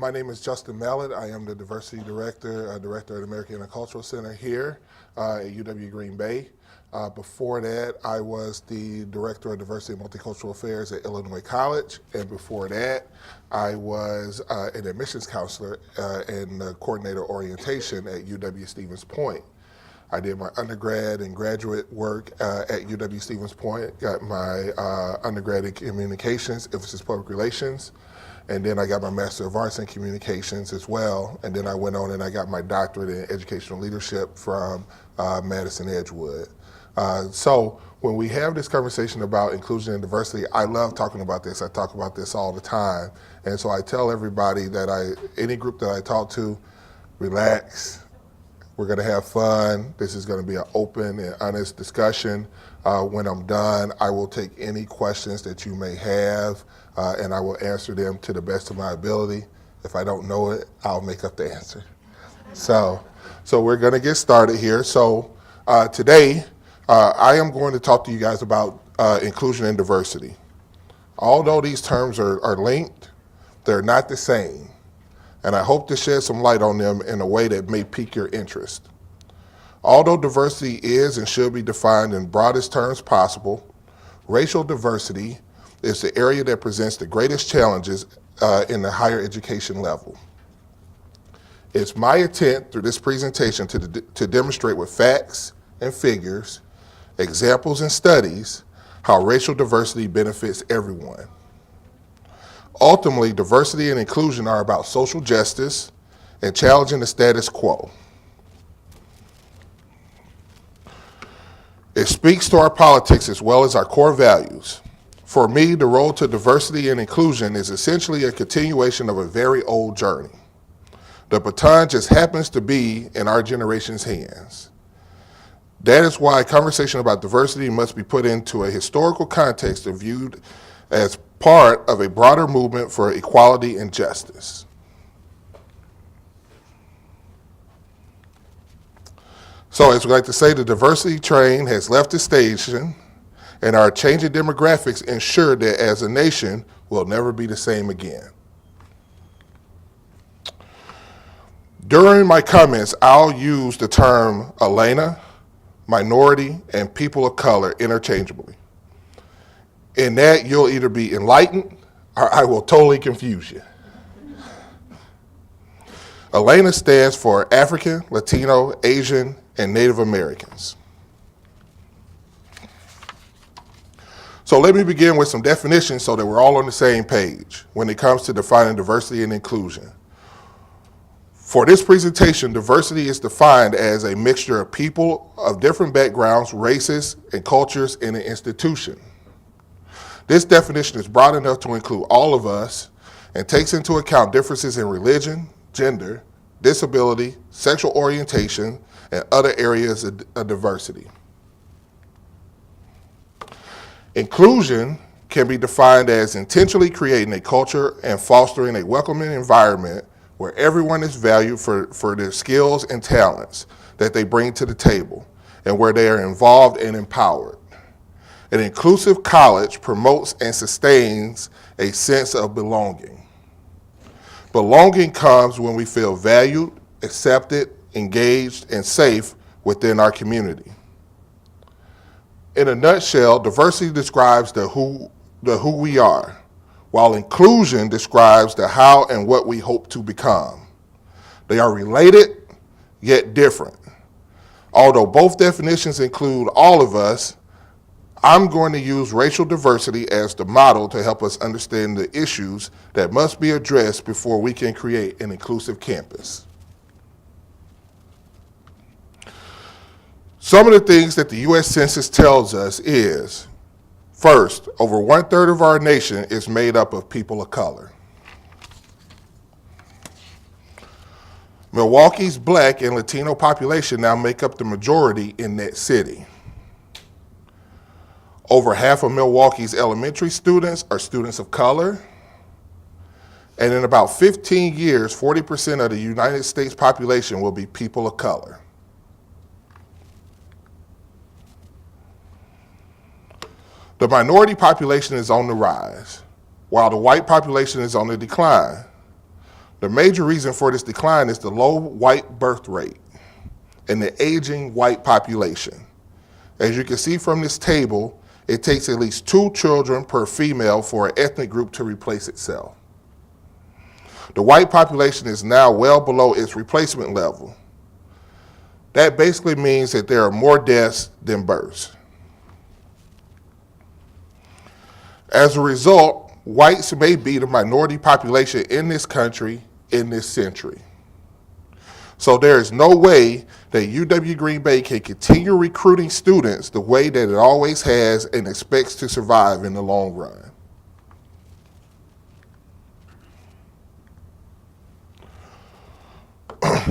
My name is Justin Mallett. I am the Diversity Director, Director of the American Intercultural Center here at UW Green Bay. Before that, I was the Director of Diversity and Multicultural Affairs at Illinois College. And before that, I was an admissions counselor and coordinator orientation at UW-Stevens Point. I did my undergrad and graduate work at UW-Stevens Point, got my undergrad in communications, emphasis public relations, and then I got my Master of Arts in Communications as well, and then I went on and I got my doctorate in educational leadership from Madison Edgewood. So when we have this conversation about inclusion and diversity, I love talking about this. I talk about this all the time, and so I tell everybody that any group that I talk to, relax. We're going to have fun. This is going to be an open and honest discussion. When I'm done, I will take any questions that you may have, and I will answer them to the best of my ability. If I don't know it, I'll make up the answer. So we're going to get started here. So today, I am going to talk to you guys about inclusion and diversity. Although these terms are linked, they're not the same. And I hope to shed some light on them in a way that may pique your interest. Although diversity is and should be defined in broadest terms possible, racial diversity is the area that presents the greatest challenges in the higher education level. It's my intent through this presentation to demonstrate with facts and figures, examples and studies, how racial diversity benefits everyone. Ultimately, diversity and inclusion are about social justice and challenging the status quo. It speaks to our politics as well as our core values. For me, the road to diversity and inclusion is essentially a continuation of a very old journey. The baton just happens to be in our generation's hands. That is why a conversation about diversity must be put into a historical context and viewed as part of a broader movement for equality and justice. So as we like to say, the diversity train has left the station, and our changing demographics ensure that as a nation, we'll never be the same again. During my comments, I'll use the term ALIENA, minority, and people of color interchangeably. In that, you'll either be enlightened or I will totally confuse you. ALIENA stands for African, Latino, Asian, and Native Americans. So let me begin with some definitions so that we're all on the same page when it comes to defining diversity and inclusion. For this presentation, diversity is defined as a mixture of people of different backgrounds, races, and cultures in an institution. This definition is broad enough to include all of us and takes into account differences in religion, gender, disability, sexual orientation, and other areas of diversity. Inclusion can be defined as intentionally creating a culture and fostering a welcoming environment where everyone is valued for their skills and talents that they bring to the table and where they are involved and empowered. An inclusive college promotes and sustains a sense of belonging. Belonging comes when we feel valued, accepted, engaged, and safe within our community. In a nutshell, diversity describes the who we are, while inclusion describes the how and what we hope to become. They are related, yet different. Although both definitions include all of us, I'm going to use racial diversity as the model to help us understand the issues that must be addressed before we can create an inclusive campus. Some of the things that the U.S. Census tells us is, first, over 1/3 of our nation is made up of people of color. Milwaukee's Black and Latino population now make up the majority in that city. Over half of Milwaukee's elementary students are students of color. And in about 15 years, 40% of the United States population will be people of color. The minority population is on the rise, while the white population is on the decline. The major reason for this decline is the low white birth rate and the aging white population. As you can see from this table, it takes at least 2 children per female for an ethnic group to replace itself. The white population is now well below its replacement level. That basically means that there are more deaths than births. As a result, whites may be the minority population in this country in this century. So there is no way that UW Green Bay can continue recruiting students the way that it always has and expects to survive in the long run.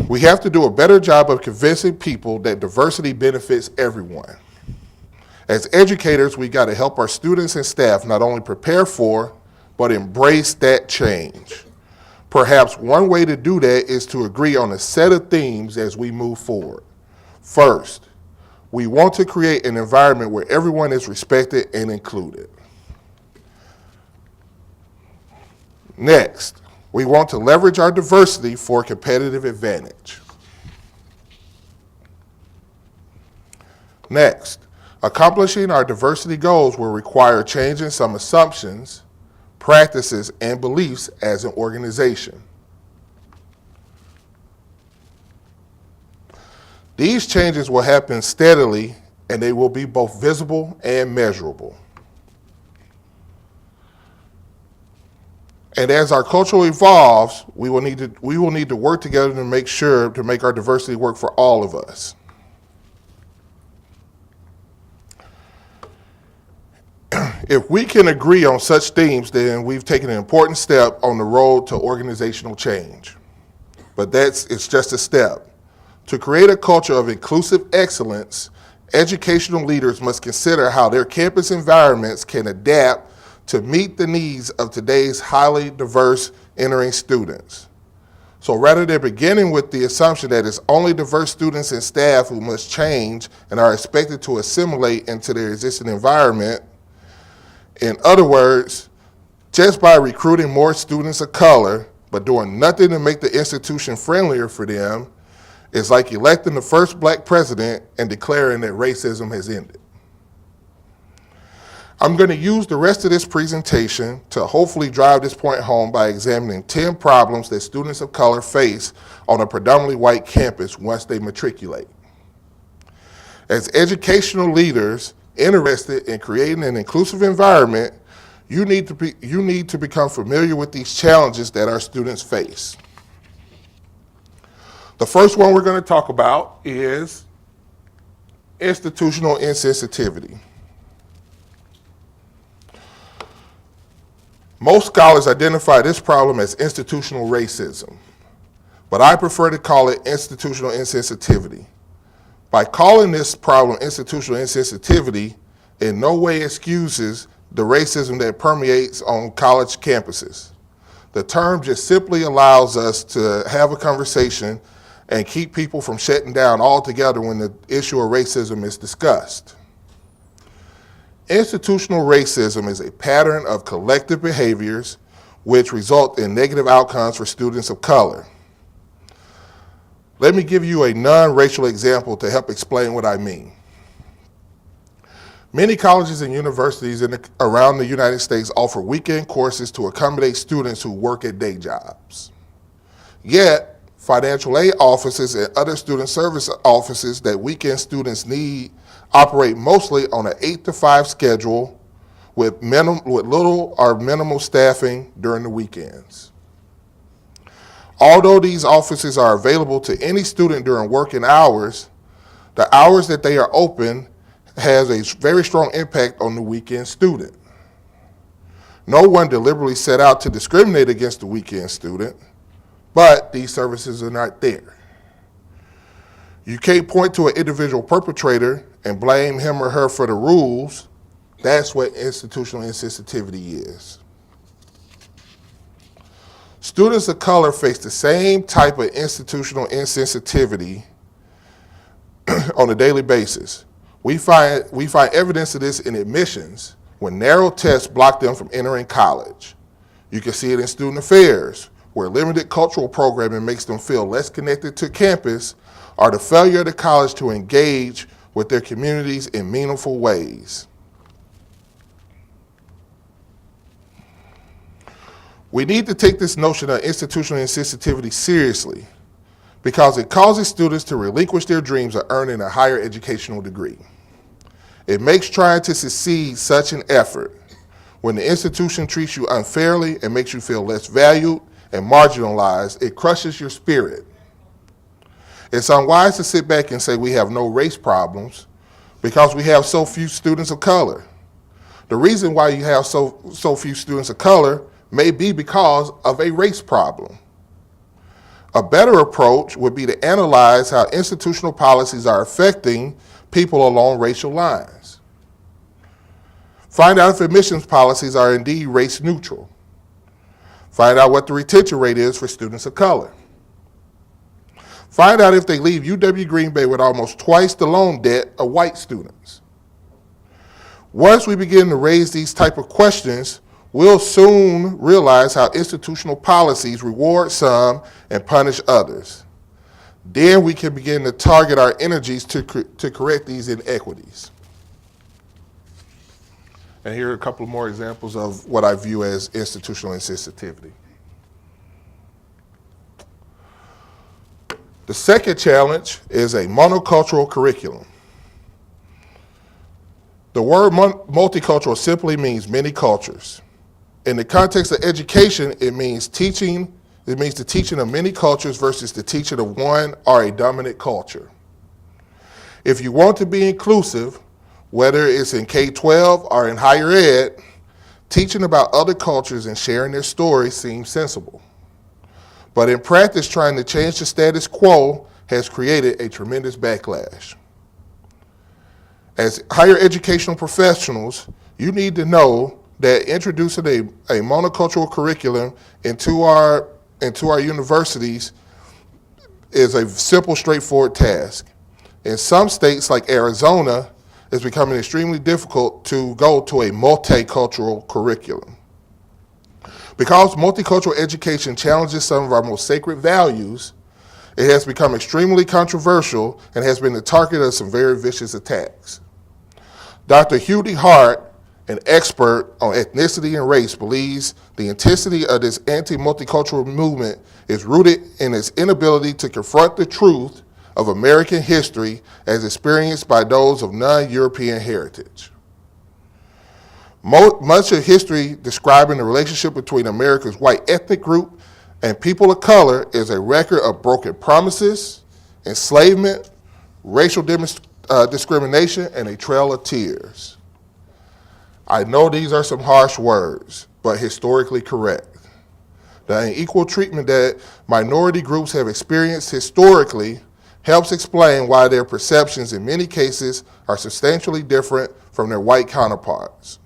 We have to do a better job of convincing people that diversity benefits everyone. As educators, we got to help our students and staff not only prepare for, but embrace that change. Perhaps one way to do that is to agree on a set of themes as we move forward. First, we want to create an environment where everyone is respected and included. Next, we want to leverage our diversity for a competitive advantage. Next, accomplishing our diversity goals will require changing some assumptions, practices, and beliefs as an organization. These changes will happen steadily, and they will be both visible and measurable. And as our culture evolves, we will need to work together to make our diversity work for all of us. If we can agree on such themes, then we've taken an important step on the road to organizational change. But it's just a step. To create a culture of inclusive excellence, educational leaders must consider how their campus environments can adapt to meet the needs of today's highly diverse entering students. So rather than beginning with the assumption that it's only diverse students and staff who must change and are expected to assimilate into their existing environment, in other words, just by recruiting more students of color, but doing nothing to make the institution friendlier for them, is like electing the first black president and declaring that racism has ended. I'm going to use the rest of this presentation to hopefully drive this point home by examining 10 problems that students of color face on a predominantly white campus once they matriculate. As educational leaders interested in creating an inclusive environment, you need to become familiar with these challenges that our students face. The first one we're going to talk about is institutional insensitivity. Most scholars identify this problem as institutional racism, but I prefer to call it institutional insensitivity. By calling this problem institutional insensitivity, in no way excuses the racism that permeates on college campuses. The term just simply allows us to have a conversation and keep people from shutting down altogether when the issue of racism is discussed. Institutional racism is a pattern of collective behaviors which result in negative outcomes for students of color. Let me give you a non-racial example to help explain what I mean. Many colleges and universities around the United States offer weekend courses to accommodate students who work at day jobs. Yet, financial aid offices and other student service offices that weekend students need operate mostly on an 8-to-5 schedule with little or minimal staffing during the weekends. Although these offices are available to any student during working hours, the hours that they are open has a very strong impact on the weekend student. No one deliberately set out to discriminate against the weekend student, but these services are not there. You can't point to an individual perpetrator and blame him or her for the rules. That's what institutional insensitivity is. Students of color face the same type of institutional insensitivity on a daily basis. We find evidence of this in admissions when narrow tests block them from entering college. You can see it in student affairs, where limited cultural programming makes them feel less connected to campus, or the failure of the college to engage with their communities in meaningful ways. We need to take this notion of institutional insensitivity seriously because it causes students to relinquish their dreams of earning a higher educational degree. It makes trying to succeed such an effort. When the institution treats you unfairly and makes you feel less valued and marginalized, it crushes your spirit. It's unwise to sit back and say we have no race problems because we have so few students of color. The reason why you have so few students of color may be because of a race problem. A better approach would be to analyze how institutional policies are affecting people along racial lines. Find out if admissions policies are indeed race neutral. Find out what the retention rate is for students of color. Find out if they leave UW-Green Bay with almost twice the loan debt of white students. Once we begin to raise these type of questions, we'll soon realize how institutional policies reward some and punish others. Then we can begin to target our energies to correct these inequities. And here are a couple more examples of what I view as institutional insensitivity. The second challenge is a monocultural curriculum. The word multicultural simply means many cultures. In the context of education, it means the teaching of many cultures versus the teaching of one or a dominant culture. If you want to be inclusive, whether it's in K-12 or in higher ed, teaching about other cultures and sharing their stories seems sensible. But in practice, trying to change the status quo has created a tremendous backlash. As higher educational professionals, you need to know that introducing a monocultural curriculum into our universities is a simple, straightforward task. In some states like Arizona, it's becoming extremely difficult to go to a multicultural curriculum. Because multicultural education challenges some of our most sacred values, it has become extremely controversial and has been the target of some very vicious attacks. Dr. Hughie Hart, an expert on ethnicity and race, believes the intensity of this anti-multicultural movement is rooted in its inability to confront the truth of American history as experienced by those of non-European heritage. Much of history describing the relationship between America's white ethnic group and people of color is a record of broken promises, enslavement, racial discrimination, and a trail of tears. I know these are some harsh words, but historically correct. The unequal treatment that minority groups have experienced historically helps explain why their perceptions in many cases are substantially different from their white counterparts.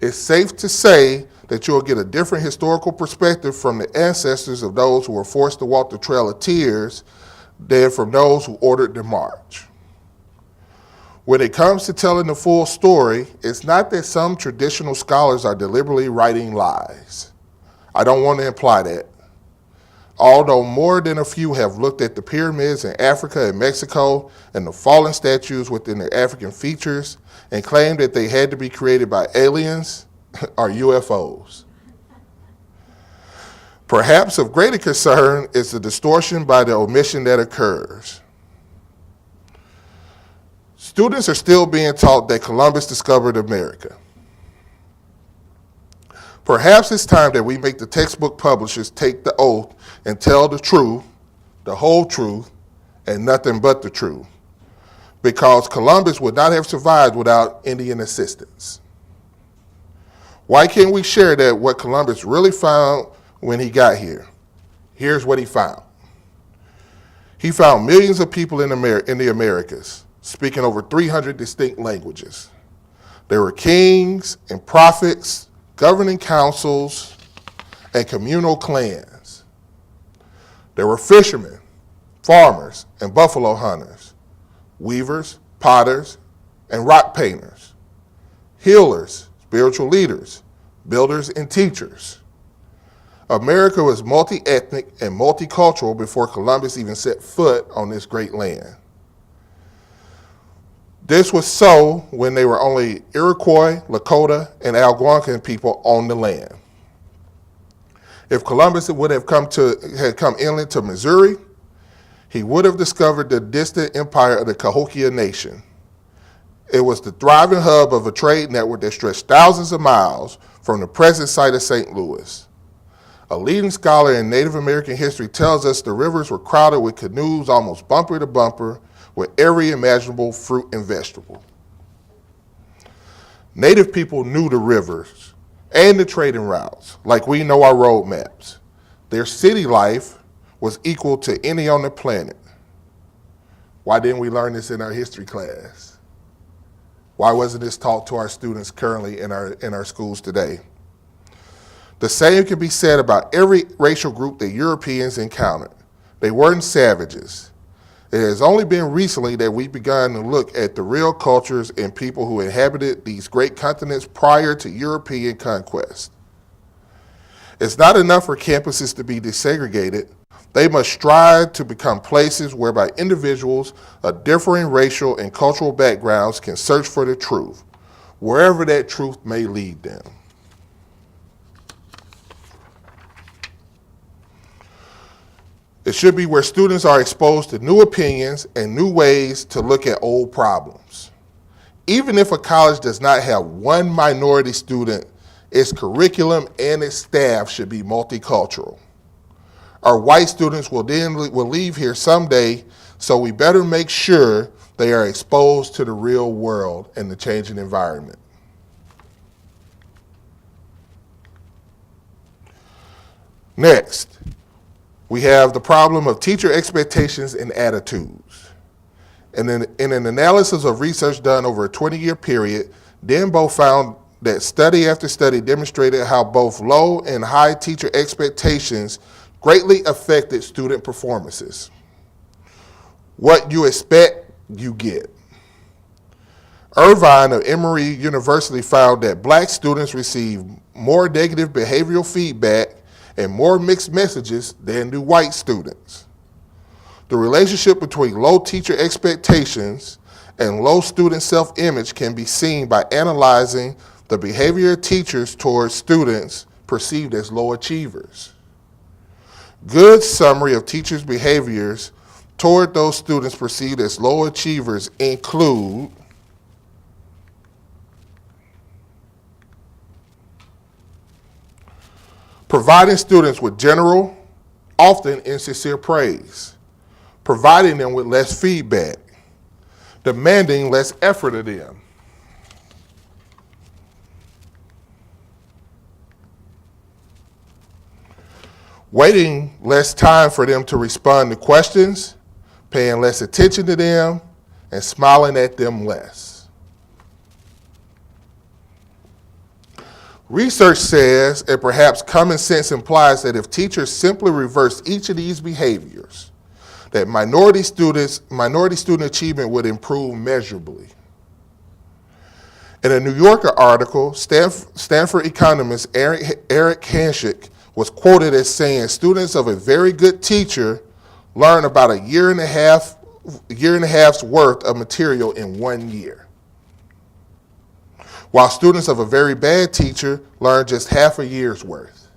It's safe to say that you'll get a different historical perspective from the ancestors of those who were forced to walk the Trail of Tears than from those who ordered the march. When it comes to telling the full story, it's not that some traditional scholars are deliberately writing lies. I don't want to imply that. Although more than a few have looked at the pyramids in Africa and Mexico and the fallen statues within their African features and claimed that they had to be created by aliens or UFOs. Perhaps of greater concern is the distortion by the omission that occurs. Students are still being taught that Columbus discovered America. Perhaps it's time that we make the textbook publishers take the oath and tell the truth, the whole truth, and nothing but the truth, because Columbus would not have survived without Indian assistance. Why can't we share that what Columbus really found when he got here? Here's what he found. He found millions of people in the Americas, speaking over 300 distinct languages. There were kings and prophets, governing councils, and communal clans. There were fishermen, farmers, and buffalo hunters, weavers, potters, and rock painters, healers, spiritual leaders, builders, and teachers. America was multi-ethnic and multicultural before Columbus even set foot on this great land. This was so when there were only Iroquois, Lakota, and Algonquin people on the land. If Columbus had come inland to Missouri, he would have discovered the distant empire of the Cahokia Nation. It was the thriving hub of a trade network that stretched thousands of miles from the present site of St. Louis. A leading scholar in Native American history tells us the rivers were crowded with canoes almost bumper to bumper with every imaginable fruit and vegetable. Native people knew the rivers and the trading routes like we know our road maps. Their city life was equal to any on the planet. Why didn't we learn this in our history class? Why wasn't this taught to our students currently in our schools today? The same can be said about every racial group that Europeans encountered. They weren't savages. It has only been recently that we've begun to look at the real cultures and people who inhabited these great continents prior to European conquest. It's not enough for campuses to be desegregated. They must strive to become places whereby individuals of differing racial and cultural backgrounds can search for the truth, wherever that truth may lead them. It should be where students are exposed to new opinions and new ways to look at old problems. Even if a college does not have one minority student, its curriculum and its staff should be multicultural. Our white students will leave here someday, so we better make sure they are exposed to the real world and the changing environment. Next, we have the problem of teacher expectations and attitudes. In an analysis of research done over a 20-year period, Denbo found that study after study demonstrated how both low and high teacher expectations greatly affected student performances. What you expect, you get. Irvine of Emory University found that black students receive more negative behavioral feedback and more mixed messages than do white students. The relationship between low teacher expectations and low student self-image can be seen by analyzing the behavior of teachers towards students perceived as low achievers. Good summary of teachers' behaviors toward those students perceived as low achievers include providing students with general, often insincere praise, providing them with less feedback, demanding less effort of them, waiting less time for them to respond to questions, paying less attention to them, and smiling at them less. Research says, and perhaps common sense implies, that if teachers simply reverse each of these behaviors, that minority student achievement would improve measurably. In a New Yorker article, Stanford economist Eric Hanschik was quoted as saying, students of a very good teacher learn about a year and a half's worth of material in 1 year, while students of a very bad teacher learn just half a year's worth.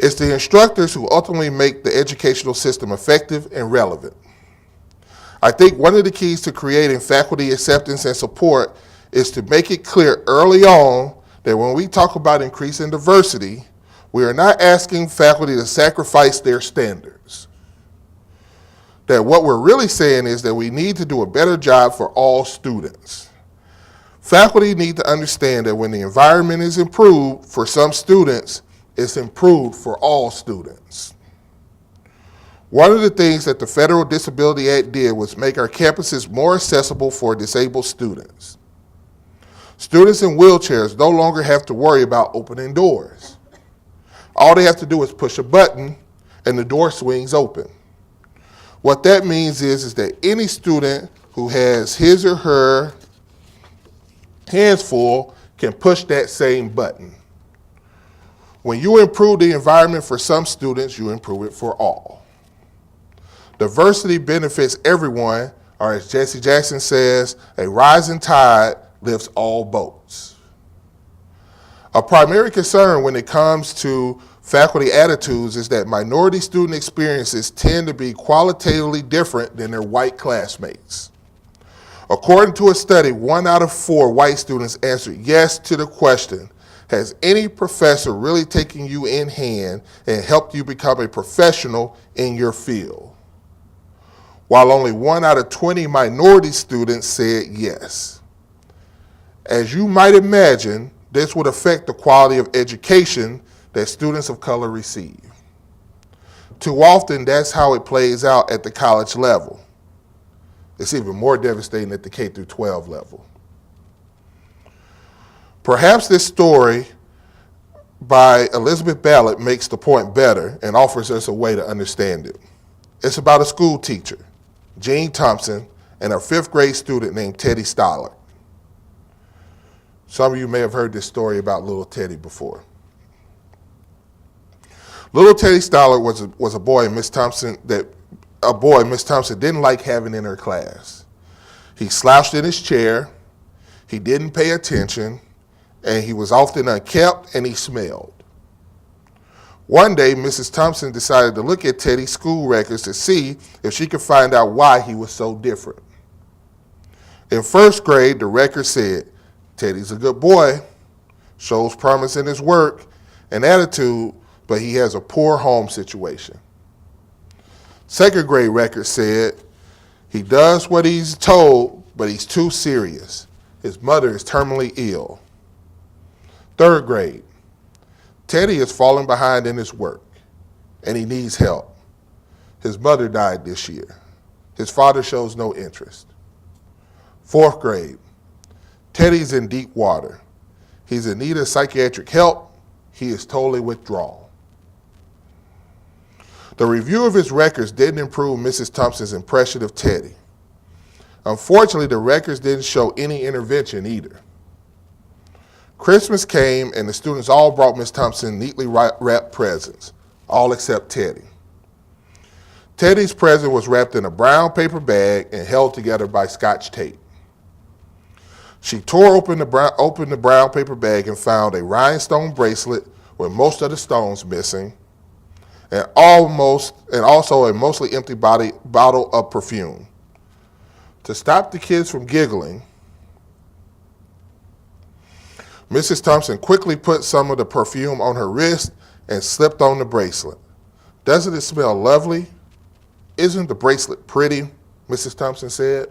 It's the instructors who ultimately make the educational system effective and relevant. I think one of the keys to creating faculty acceptance and support is to make it clear early on that when we talk about increasing diversity, we are not asking faculty to sacrifice their standards. That what we're really saying is that we need to do a better job for all students. Faculty need to understand that when the environment is improved for some students, it's improved for all students. One of the things that the Federal Disability Act did was make our campuses more accessible for disabled students. Students in wheelchairs no longer have to worry about opening doors. All they have to do is push a button and the door swings open. What that means is that any student who has his or her hands full can push that same button. When you improve the environment for some students, you improve it for all. Diversity benefits everyone, or as Jesse Jackson says, a rising tide lifts all boats. A primary concern when it comes to faculty attitudes is that minority student experiences tend to be qualitatively different than their white classmates. According to a study, 1 out of 4 white students answered yes to the question, has any professor really taken you in hand and helped you become a professional in your field? While only 1 out of 20 minority students said yes. As you might imagine, this would affect the quality of education that students of color receive. Too often, that's how it plays out at the college level. It's even more devastating at the K through 12 level. Perhaps this story by Elizabeth Mallett makes the point better and offers us a way to understand it. It's about a school teacher, Jean Thompson, and a 5th grade student named Teddy Stollard. Some of you may have heard this story about little Teddy before. Little Teddy Stollard was a boy Miss Thompson didn't like having in her class. He slouched in his chair, he didn't pay attention, and he was often unkempt and he smelled. One day, Mrs. Thompson decided to look at Teddy's school records to see if she could find out why he was so different. In 1st grade, the record said, Teddy's a good boy, shows promise in his work and attitude, but he has a poor home situation. 2nd grade record said, he does what he's told, but he's too serious. His mother is terminally ill. 3rd grade, Teddy is falling behind in his work, and he needs help. His mother died this year. His father shows no interest. 4th grade, Teddy's in deep water. He's in need of psychiatric help. He is totally withdrawn. The review of his records didn't improve Mrs. Thompson's impression of Teddy. Unfortunately, the records didn't show any intervention either. Christmas came and the students all brought Miss Thompson neatly wrapped presents, all except Teddy. Teddy's present was wrapped in a brown paper bag and held together by Scotch tape. She tore open the brown paper bag and found a rhinestone bracelet with most of the stones missing, and also a mostly empty bottle of perfume. To stop the kids from giggling, Mrs. Thompson quickly put some of the perfume on her wrist and slipped on the bracelet. Doesn't it smell lovely? Isn't the bracelet pretty? Mrs. Thompson said.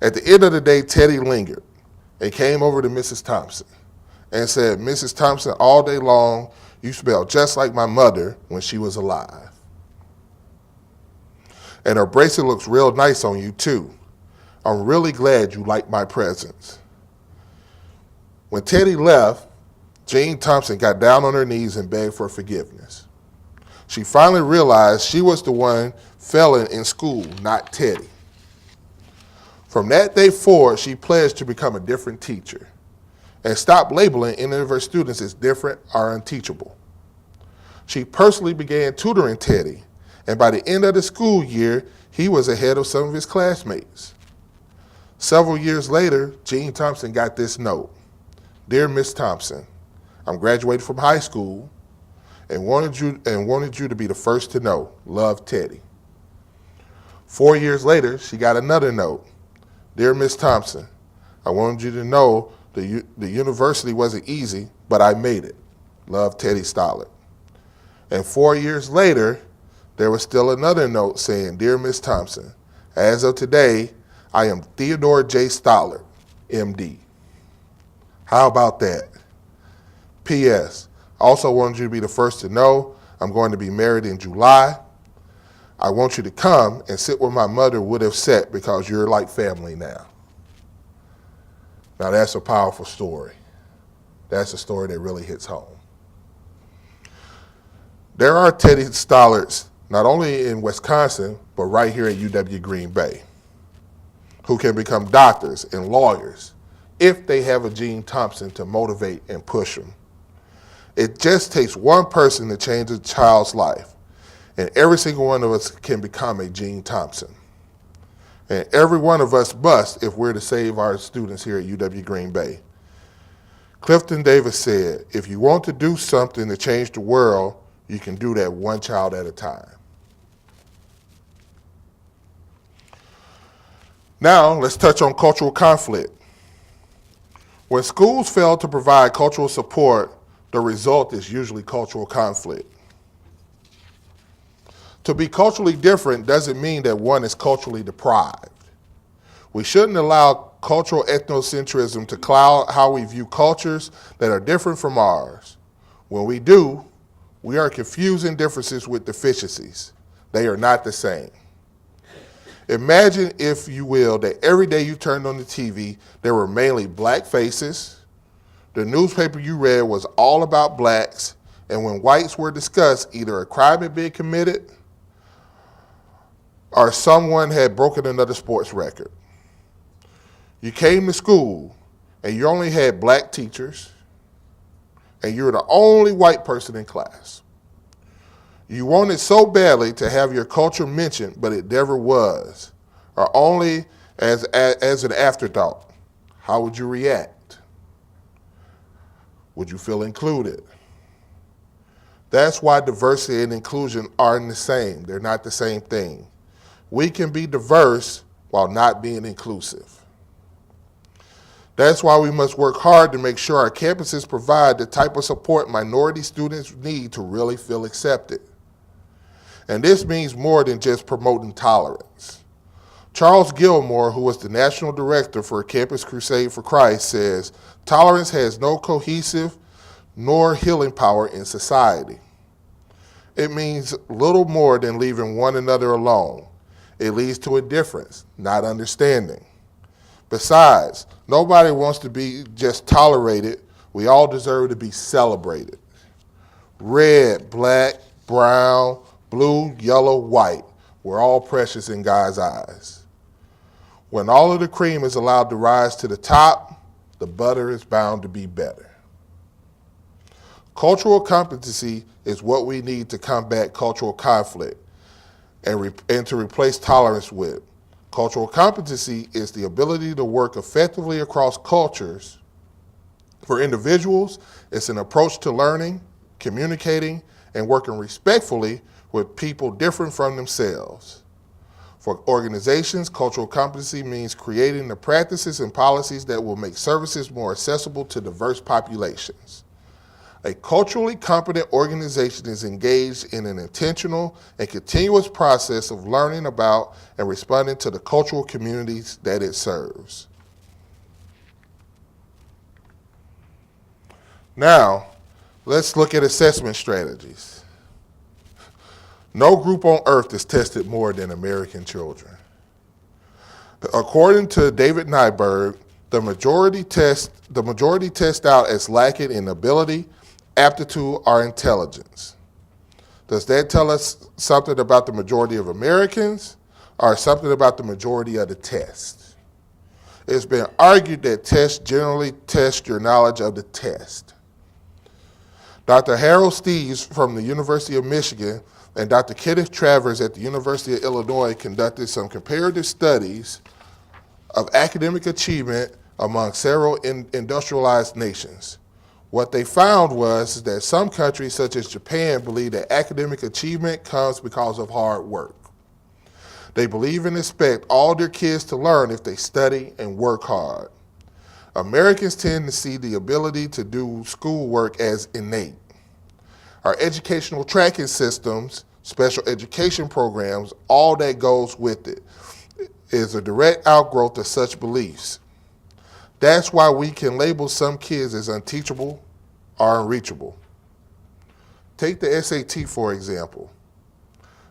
At the end of the day, Teddy lingered and came over to Mrs. Thompson and said, Mrs. Thompson, all day long, you smell just like my mother when she was alive. And her bracelet looks real nice on you too. I'm really glad you like my presents. When Teddy left, Jean Thompson got down on her knees and begged for forgiveness. She finally realized she was the one failing in school, not Teddy. From that day forward, she pledged to become a different teacher and stop labeling any of her students as different or unteachable. She personally began tutoring Teddy, and by the end of the school year, he was ahead of some of his classmates. Several years later, Jean Thompson got this note. Dear Miss Thompson, I'm graduating from high school and wanted you to be the first to know. Love, Teddy. 4 years later, she got another note. Dear Miss Thompson, I wanted you to know the university wasn't easy, but I made it. Love, Teddy Stollard. And 4 years later, there was still another note saying, Dear Miss Thompson, as of today, I am Theodore J. Stollard, MD. How about that? P.S. I also wanted you to be the first to know I'm going to be married in July. I want you to come and sit where my mother would have sat because you're like family now. Now that's a powerful story. That's a story that really hits home. There are Teddy Stollards, not only in Wisconsin, but right here at UW Green Bay, who can become doctors and lawyers if they have a Jean Thompson to motivate and push them. It just takes one person to change a child's life, and every single one of us can become a Gene Thompson. And every one of us must if we're to save our students here at UW Green Bay. Clifton Davis said, if you want to do something to change the world, you can do that one child at a time. Now, let's touch on cultural conflict. When schools fail to provide cultural support, the result is usually cultural conflict. To be culturally different doesn't mean that one is culturally deprived. We shouldn't allow cultural ethnocentrism to cloud how we view cultures that are different from ours. When we do, we are confusing differences with deficiencies. They are not the same. Imagine, if you will, that every day you turned on the TV, there were mainly black faces, the newspaper you read was all about blacks, and when whites were discussed, either a crime had been committed or someone had broken another sports record. You came to school and you only had black teachers and you were the only white person in class. You wanted so badly to have your culture mentioned, but it never was, or only as an afterthought. How would you react? Would you feel included? That's why diversity and inclusion aren't the same. They're not the same thing. We can be diverse while not being inclusive. That's why we must work hard to make sure our campuses provide the type of support minority students need to really feel accepted. And this means more than just promoting tolerance. Charles Gilmore, who was the national director for Campus Crusade for Christ, says, tolerance has no cohesive nor healing power in society. It means little more than leaving one another alone. It leads to indifference, not understanding. Besides, nobody wants to be just tolerated. We all deserve to be celebrated. Red, black, brown, blue, yellow, white, we're all precious in God's eyes. When all of the cream is allowed to rise to the top, the butter is bound to be better. Cultural competency is what we need to combat cultural conflict and to replace tolerance with. Cultural competency is the ability to work effectively across cultures. For individuals, it's an approach to learning, communicating, and working respectfully with people different from themselves. For organizations, cultural competency means creating the practices and policies that will make services more accessible to diverse populations. A culturally competent organization is engaged in an intentional and continuous process of learning about and responding to the cultural communities that it serves. Now, let's look at assessment strategies. No group on earth is tested more than American children. According to David Nyberg, the majority test out as lacking in ability, aptitude, or intelligence. Does that tell us something about the majority of Americans or something about the majority of the test? It's been argued that tests generally test your knowledge of the test. Dr. Harold Steves from the University of Michigan and Dr. Kenneth Travers at the University of Illinois conducted some comparative studies of academic achievement among several industrialized nations. What they found was that some countries, such as Japan, believe that academic achievement comes because of hard work. They believe and expect all their kids to learn if they study and work hard. Americans tend to see the ability to do schoolwork as innate. Our educational tracking systems, special education programs, all that goes with it, is a direct outgrowth of such beliefs. That's why we can label some kids as unteachable or unreachable. Take the SAT, for example.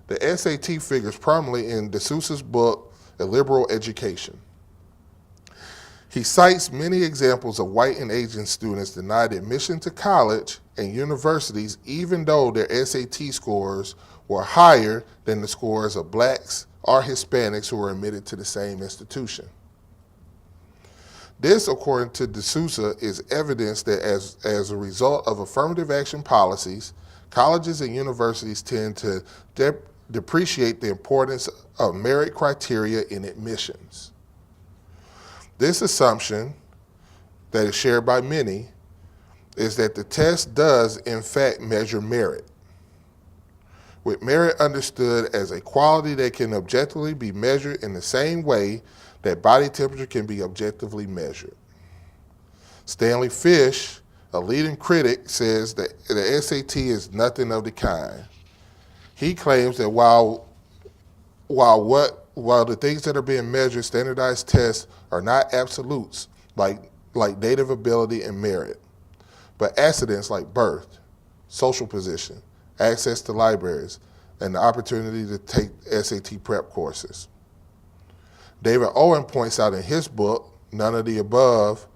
The SAT figures prominently in DeSouza's book, A Liberal Education. He cites many examples of white and Asian students denied admission to college and universities even though their SAT scores were higher than the scores of blacks or Hispanics who were admitted to the same institution. This, according to D'Souza, is evidence that as a result of affirmative action policies, colleges and universities tend to depreciate the importance of merit criteria in admissions. This assumption, that is shared by many, is that the test does in fact measure merit, with merit understood as a quality that can objectively be measured in the same way that body temperature can be objectively measured. Stanley Fish, a leading critic, says that the SAT is nothing of the kind. He claims that while the things that are being measured, standardized tests, are not absolutes like native ability and merit, but accidents like birth, social position, access to libraries, and the opportunity to take SAT prep courses. David Owen points out in his book, None of the Above,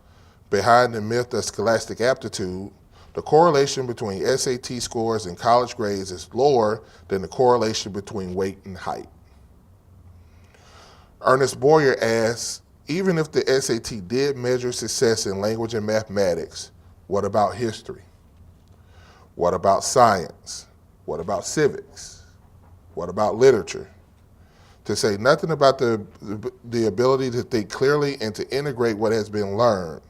Behind the Myth of Scholastic Aptitude, the correlation between SAT scores and college grades is lower than the correlation between weight and height. Ernest Boyer asks, even if the SAT did measure success in language and mathematics, what about history? What about science? What about civics? What about literature? To say nothing about the ability to think clearly and to integrate what has been learned.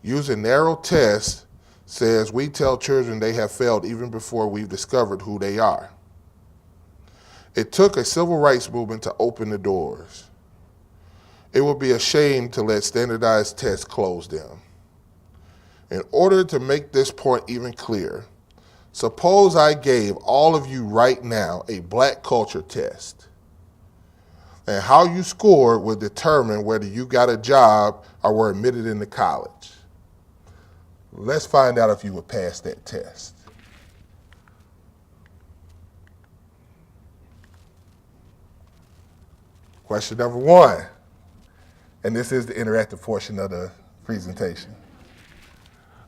Using narrow tests says we tell children they have failed even before we've discovered who they are. It took a civil rights movement to open the doors. It would be a shame to let standardized tests close them. In order to make this point even clearer, suppose I gave all of you right now a black culture test, and how you scored would determine whether you got a job or were admitted into college. Let's find out if you would pass that test. Question number one, and this is the interactive portion of the presentation.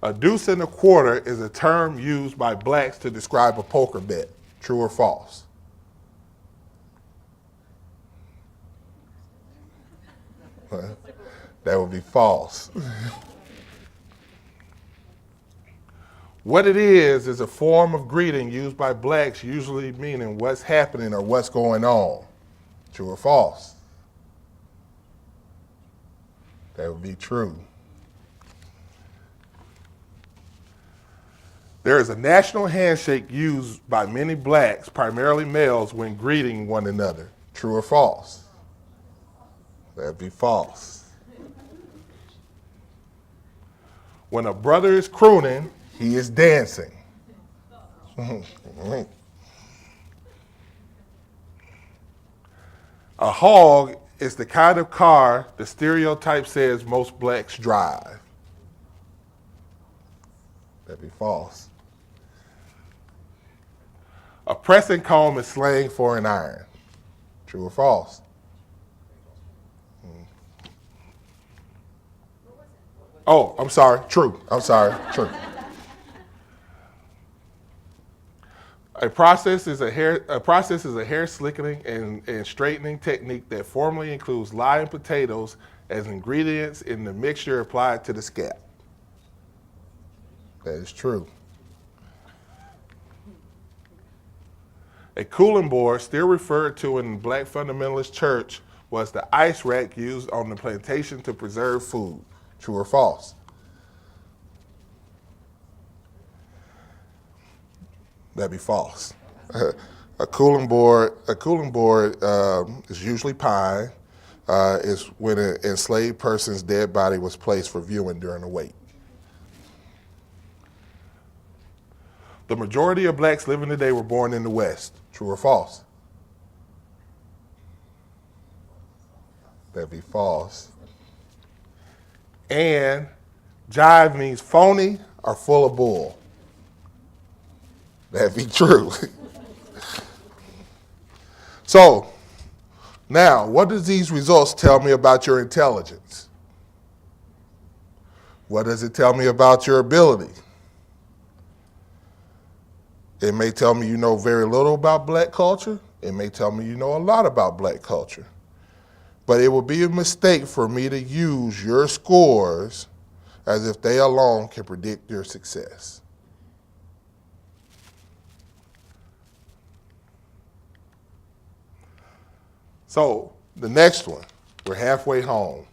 A deuce and a quarter is a term used by blacks to describe a poker bet. True or false? That would be false. What it is a form of greeting used by blacks, usually meaning what's happening or what's going on. True or false? That would be true. There is a national handshake used by many blacks, primarily males, when greeting one another. True or false? That'd be false. When a brother is crooning, he is dancing. A hog is the kind of car the stereotype says most blacks drive. That'd be false. A pressing comb is slang for an iron. True or false? Oh, I'm sorry, true. I'm sorry, true. A process is a hair slickening and straightening technique that formally includes lye and potatoes as ingredients in the mixture applied to the scalp. That is true. A cooling board, still referred to in the Black Fundamentalist Church, was the ice rack used on the plantation to preserve food. True or false? That'd be false. A cooling board is usually pine. Is when an enslaved person's dead body was placed for viewing during a wake. The majority of blacks living today were born in the West. True or false? That'd be false. And jive means phony or full of bull. That'd be true. So, now, what does these results tell me about your intelligence? What does it tell me about your ability? It may tell me you know very little about black culture. It may tell me you know a lot about black culture. But it would be a mistake for me to use your scores as if they alone can predict your success. So the next one, we're halfway home.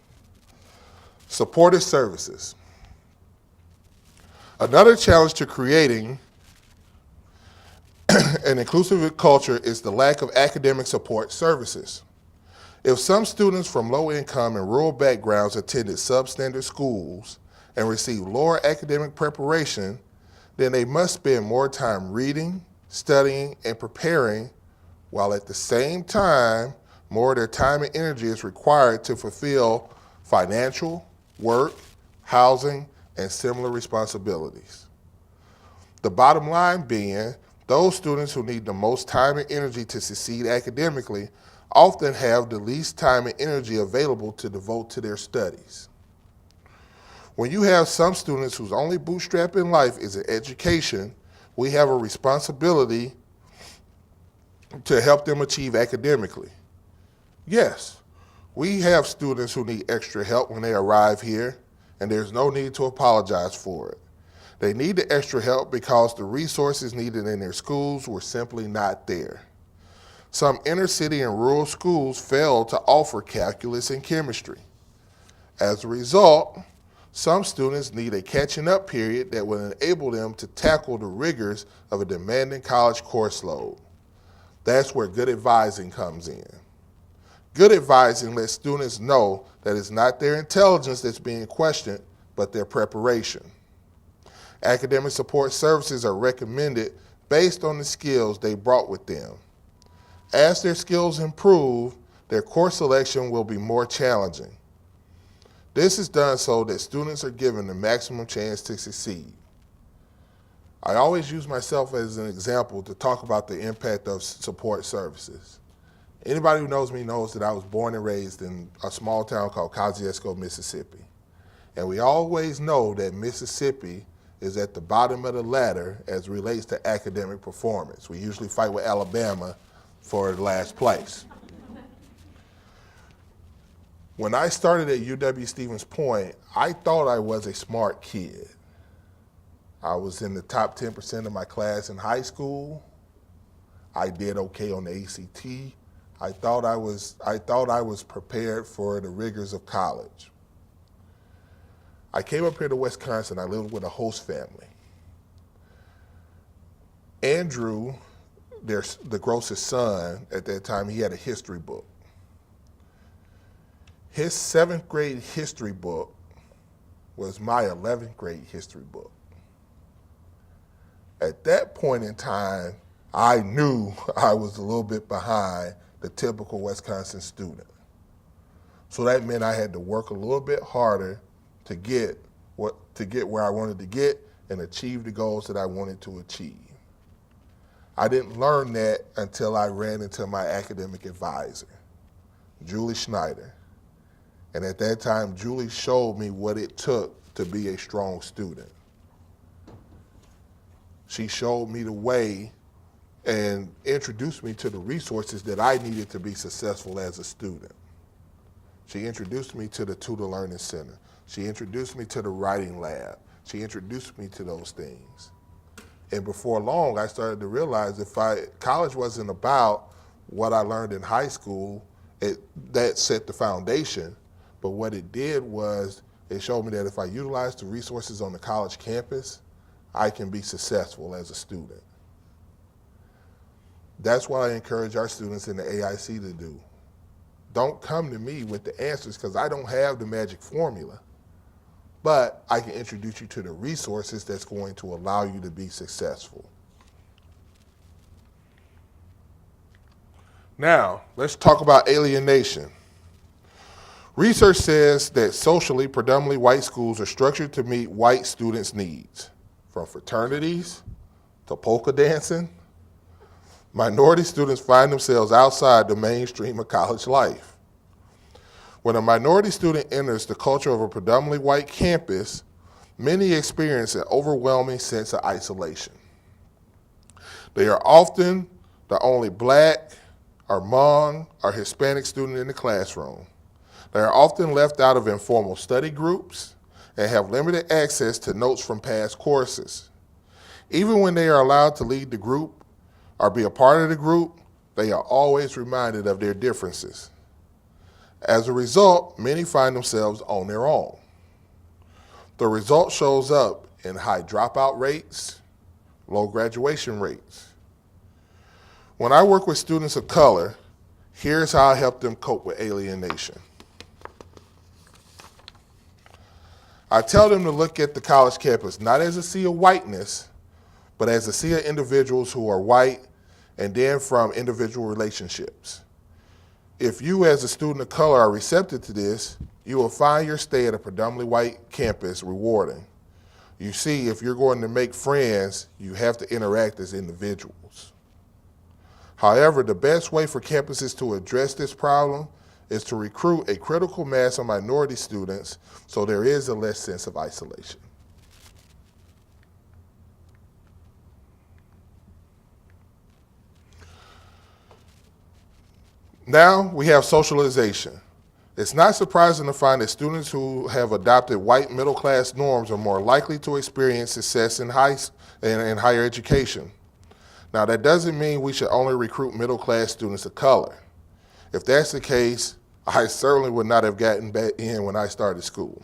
Supportive services. Another challenge to creating an inclusive culture is the lack of academic support services. If some students from low income and rural backgrounds attended substandard schools and received lower academic preparation, then they must spend more time reading, studying, and preparing, while at the same time, more of their time and energy is required to fulfill financial, work, housing, and similar responsibilities. The bottom line being, those students who need the most time and energy to succeed academically often have the least time and energy available to devote to their studies. When you have some students whose only bootstrap in life is an education, we have a responsibility to help them achieve academically. Yes, we have students who need extra help when they arrive here, and there's no need to apologize for it. They need the extra help because the resources needed in their schools were simply not there. Some inner city and rural schools failed to offer calculus and chemistry. As a result, some students need a catching up period that will enable them to tackle the rigors of a demanding college course load. That's where good advising comes in. Good advising lets students know that it's not their intelligence that's being questioned, but their preparation. Academic support services are recommended based on the skills they brought with them. As their skills improve, their course selection will be more challenging. This is done so that students are given the maximum chance to succeed. I always use myself as an example to talk about the impact of support services. Anybody who knows me knows that I was born and raised in a small town called Kosciuszko, Mississippi. And we always know that Mississippi is at the bottom of the ladder as it relates to academic performance. We usually fight with Alabama for the last place. When I started at UW-Stevens Point, I thought I was a smart kid. I was in the top 10% of my class in high school. I did okay on the ACT. I thought I was prepared for the rigors of college. I came up here to Wisconsin. I lived with a host family. Andrew, the grossest son at that time, he had a history book. His 7th grade history book was my 11th grade history book. At that point in time, I knew I was a little bit behind the typical Wisconsin student. So that meant I had to work a little bit harder to get where I wanted to get and achieve the goals that I wanted to achieve. I didn't learn that until I ran into my academic advisor, Julie Schneider. And at that time, Julie showed me what it took to be a strong student. She showed me the way and introduced me to the resources that I needed to be successful as a student. She introduced me to the Tutor Learning Center. She introduced me to the writing lab. She introduced me to those things. And before long, I started to realize college wasn't about what I learned in high school. That set the foundation. But what it did was it showed me that if I utilize the resources on the college campus, I can be successful as a student. That's what I encourage our students in the AIC to do. Don't come to me with the answers because I don't have the magic formula. But I can introduce you to the resources that's going to allow you to be successful. Now, let's talk about alienation. Research says that socially, predominantly white schools are structured to meet white students' needs, from fraternities to polka dancing. Minority students find themselves outside the mainstream of college life. When a minority student enters the culture of a predominantly white campus, many experience an overwhelming sense of isolation. They are often the only Black or Hmong or Hispanic student in the classroom. They are often left out of informal study groups and have limited access to notes from past courses. Even when they are allowed to lead the group or be a part of the group, they are always reminded of their differences. As a result, many find themselves on their own. The result shows up in high dropout rates, low graduation rates. When I work with students of color, here's how I help them cope with alienation. I tell them to look at the college campus not as a sea of whiteness, but as a sea of individuals who are white and then from individual relationships. If you as a student of color are receptive to this, you will find your stay at a predominantly white campus rewarding. You see, if you're going to make friends, you have to interact as individuals. However, the best way for campuses to address this problem is to recruit a critical mass of minority students so there is a less sense of isolation. Now we have socialization. It's not surprising to find that students who have adopted white middle-class norms are more likely to experience success in higher education. Now, that doesn't mean we should only recruit middle-class students of color. If that's the case, I certainly would not have gotten back in when I started school.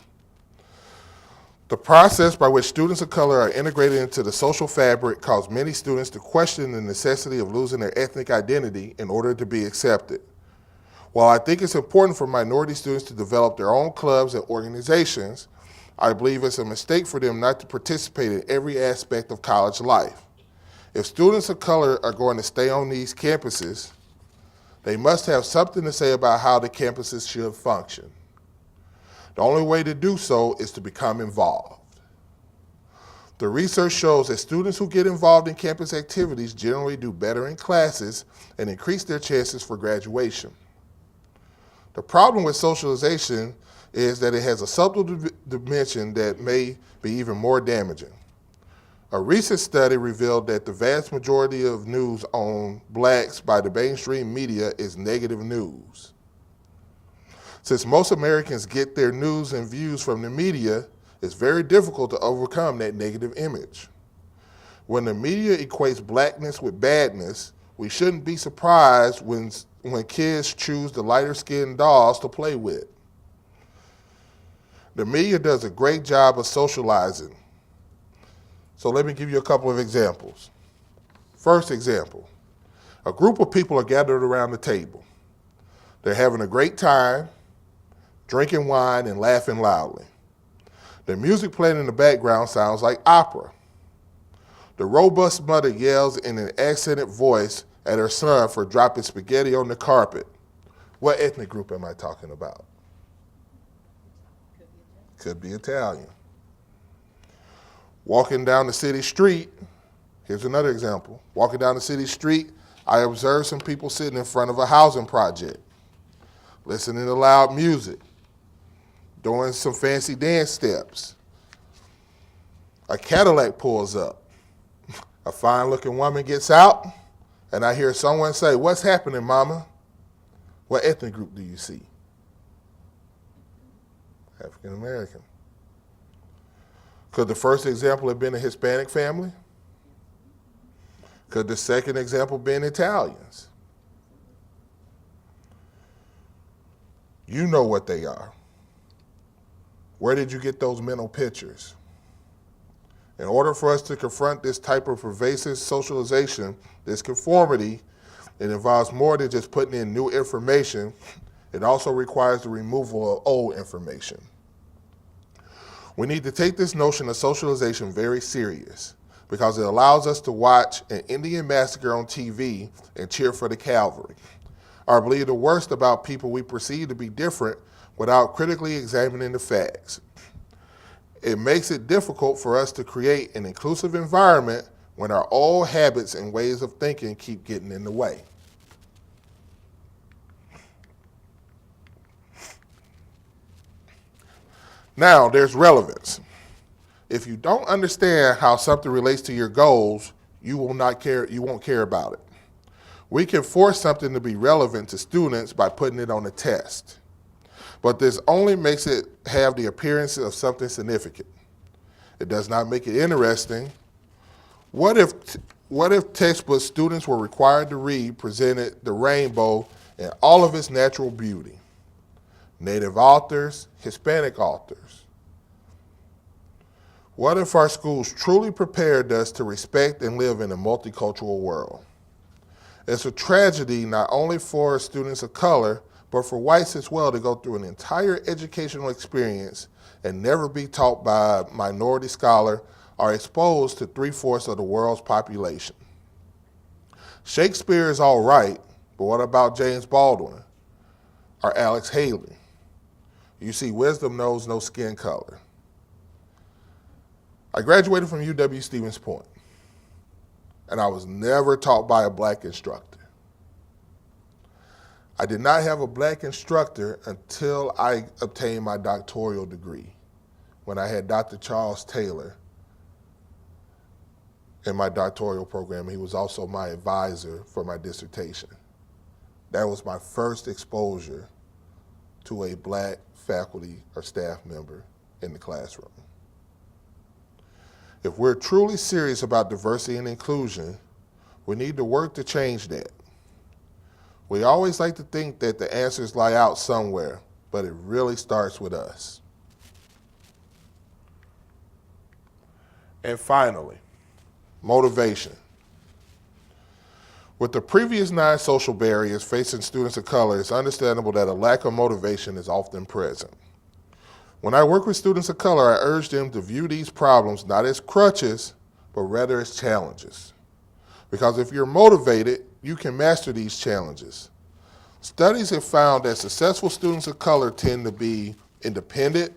The process by which students of color are integrated into the social fabric caused many students to question the necessity of losing their ethnic identity in order to be accepted. While I think it's important for minority students to develop their own clubs and organizations, I believe it's a mistake for them not to participate in every aspect of college life. If students of color are going to stay on these campuses, they must have something to say about how the campuses should function. The only way to do so is to become involved. The research shows that students who get involved in campus activities generally do better in classes and increase their chances for graduation. The problem with socialization is that it has a subtle dimension that may be even more damaging. A recent study revealed that the vast majority of news on blacks by the mainstream media is negative news. Since most Americans get their news and views from the media, it's very difficult to overcome that negative image. When the media equates blackness with badness, we shouldn't be surprised when kids choose the lighter-skinned dolls to play with. The media does a great job of socializing. So let me give you a couple of examples. First example, a group of people are gathered around the table. They're having a great time, drinking wine and laughing loudly. The music playing in the background sounds like opera. The robust mother yells in an accented voice at her son for dropping spaghetti on the carpet. What ethnic group am I talking about? Could be Italian. Walking down the city street, here's another example. Walking down the city street, I observed some people sitting in front of a housing project, listening to loud music, doing some fancy dance steps. A Cadillac pulls up. A fine-looking woman gets out, and I hear someone say, "What's happening, mama?" What ethnic group do you see? African American. Could the first example have been a Hispanic family? Could the second example been Italians? You know what they are. Where did you get those mental pictures? In order for us to confront this type of pervasive socialization, this conformity, it involves more than just putting in new information. It also requires the removal of old information. We need to take this notion of socialization very serious because it allows us to watch an Indian massacre on TV and cheer for the cavalry, or believe the worst about people we perceive to be different without critically examining the facts. It makes it difficult for us to create an inclusive environment when our old habits and ways of thinking keep getting in the way. Now, there's relevance. If you don't understand how something relates to your goals, you won't care about it. We can force something to be relevant to students by putting it on a test. But this only makes it have the appearance of something significant. It does not make it interesting. What if textbook students were required to read presented the rainbow in all of its natural beauty? Native authors, Hispanic authors. What if our schools truly prepared us to respect and live in a multicultural world? It's a tragedy not only for students of color, but for whites as well to go through an entire educational experience and never be taught by a minority scholar or exposed to 3/4 of the world's population. Shakespeare is all right, but what about James Baldwin or Alex Haley? You see, wisdom knows no skin color. I graduated from UW-Stevens Point, and I was never taught by a black instructor. I did not have a black instructor until I obtained my doctoral degree, when I had Dr. Charles Taylor in my doctoral program. He was also my advisor for my dissertation. That was my first exposure to a black faculty or staff member in the classroom. If we're truly serious about diversity and inclusion, we need to work to change that. We always like to think that the answers lie out somewhere, but it really starts with us. And finally, motivation. With the previous 9 social barriers facing students of color, it's understandable that a lack of motivation is often present. When I work with students of color, I urge them to view these problems not as crutches, but rather as challenges. Because if you're motivated, you can master these challenges. Studies have found that successful students of color tend to be independent,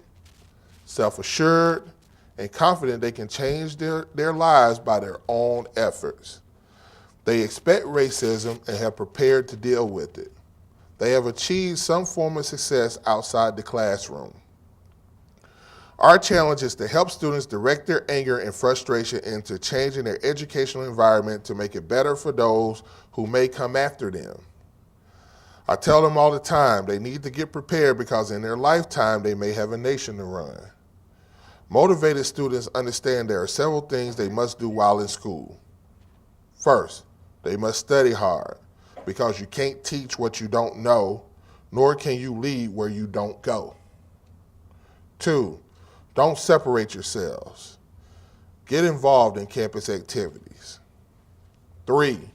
self-assured, and confident they can change their lives by their own efforts. They expect racism and have prepared to deal with it. They have achieved some form of success outside the classroom. Our challenge is to help students direct their anger and frustration into changing their educational environment to make it better for those who may come after them. I tell them all the time they need to get prepared because in their lifetime they may have a nation to run. Motivated students understand there are several things they must do while in school. First, they must study hard because you can't teach what you don't know, nor can you lead where you don't go. 2, don't separate yourselves. Get involved in campus activities. 3,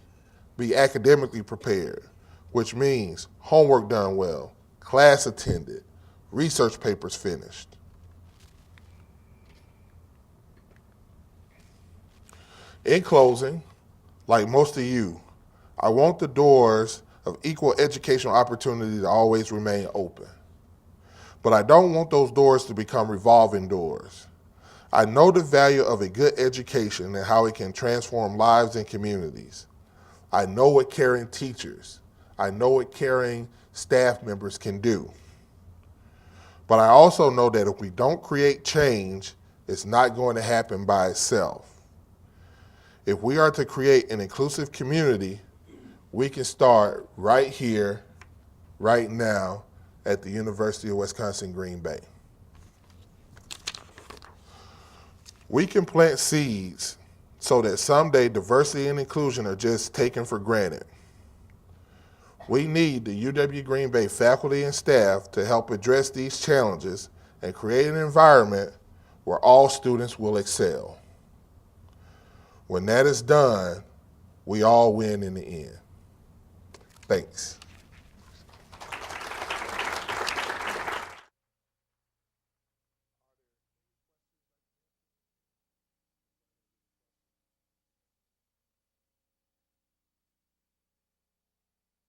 be academically prepared, which means homework done well, class attended, research papers finished. In closing, like most of you, I want the doors of equal educational opportunity to always remain open. But I don't want those doors to become revolving doors. I know the value of a good education and how it can transform lives and communities. I know what caring teachers, I know what caring staff members can do. But I also know that if we don't create change, it's not going to happen by itself. If we are to create an inclusive community, we can start right here, right now, at the University of Wisconsin-Green Bay. We can plant seeds so that someday diversity and inclusion are just taken for granted. We need the UW-Green Bay faculty and staff to help address these challenges and create an environment where all students will excel. When that is done, we all win in the end. Thanks.